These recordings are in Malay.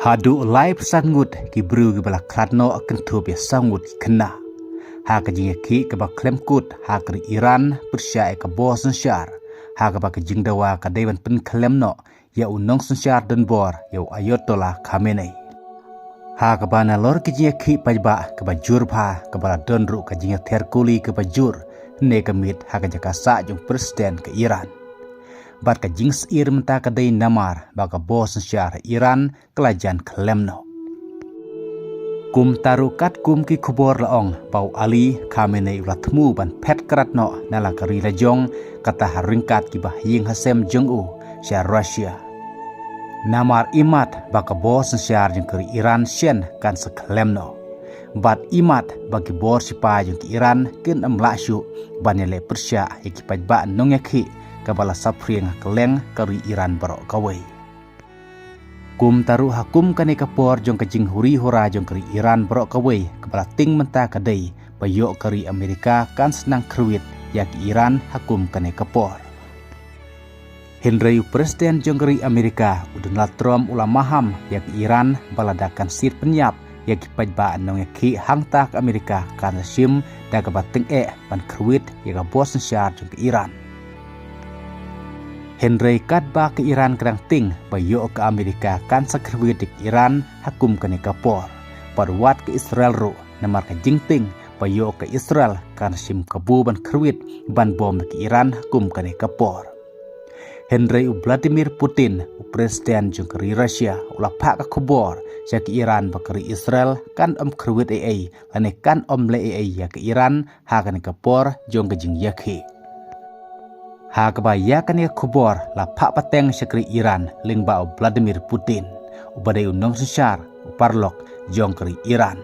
Hadu live sangut ki bru ki bala kladno akan tu be sangut kena. Ha ka jing ki ka ba klem kut ha ka Iran Persia ka bo sansyar. Ha ka ba ka jing dawa ka dewan pen klem no ya unong sansyar dan bor ya Ayatollah Khamenei. Ha ka ba na lor ki jing ki pa ba ka ba jur pha ka bala don ru ka jing terkuli ka ba jur ne ka mit ha ka jaka sa jung presiden ke Iran. Bat ka jing sir menta ka day namar baka bos syar Iran kelajan klemno. Kum tarukat kum ki kubor laong bau Ali Khamenei ulatmu ban pet keratno nala kari lajong kata haringkat ki bah ying hasem jeng-u syar Rusia. Namar imat baka bos syar jeng kari Iran syen kan seklemno. Bat imat bagi bor sipa jeng ki Iran kin amlasyu banele Persia yaki pajba nong yaki kabala sapring keleng kari Iran barok kawai. Kum taru hakum kane kapor jong kajing huri hora jong kari Iran barok kawai kabala ting menta kadai bayok kari Amerika kan senang kruit yak Iran hakum kane kapor. Henry presiden jong kari Amerika Donald Trump ulamaham yak Iran baladakan sir penyap yak pajba nong yaki hangtak Amerika kan sim dagabating ban kruit yak bos syar jong ke Iran. Henry kadba ke Iran kerang ting bayo ke Amerika kan sakrwi dik Iran hakum kane kapor. Parwat ke Israel ru namar ka jingting bayo ke Israel kan sim kabu ban krwit ban bom ke Iran hakum kane kapor. Henry Vladimir Putin presiden jung kari Rusia ulah pak ka kubor ja ke Iran bakari Israel kan krwit ai lane kan le ai ya ke Iran ha kane kapor jong ke jing yakhi. Ha kabaya kan ya kubor la pak pateng syakri Iran lingba Vladimir Putin ubadai unong sesar uparlok jong kari Iran.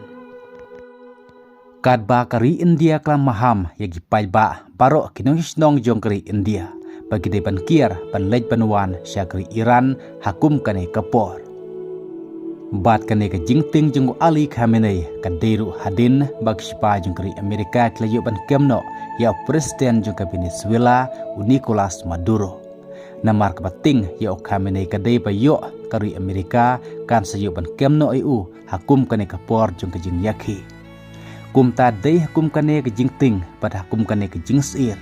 Kadba kari India klam maham yagi pajba barok kinong hisnong jong kari India bagi depan kiar ban lej banwan syakri Iran hakum kane kapor. Bat kane ka jingting jong Ali Khamenei kaderu hadin bagi sipa jong kari Amerika klayo ban kemno ya presiden jong ka Venezuela Nicolas Maduro. Namar kabating ya Khamenei kadai bayo kari Amerika kan sayo ban kemno EU hakum kane kapor jong ka jing yakhi. Kum ta dei hakum kane ka jingting pada hakum kane ka jing sir.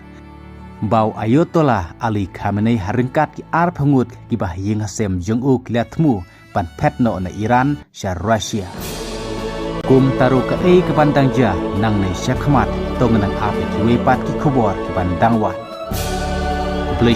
Bau Ayatollah Ali Khamenei haringkat ki ar phangut ki bah ying hasem jong u kliatmu ban petno na Iran syar Rusia. Kum taru ka ei ke bandang ja nang nei syakmat tong nang api ki wepat ki khobor ki bandang wat. Ku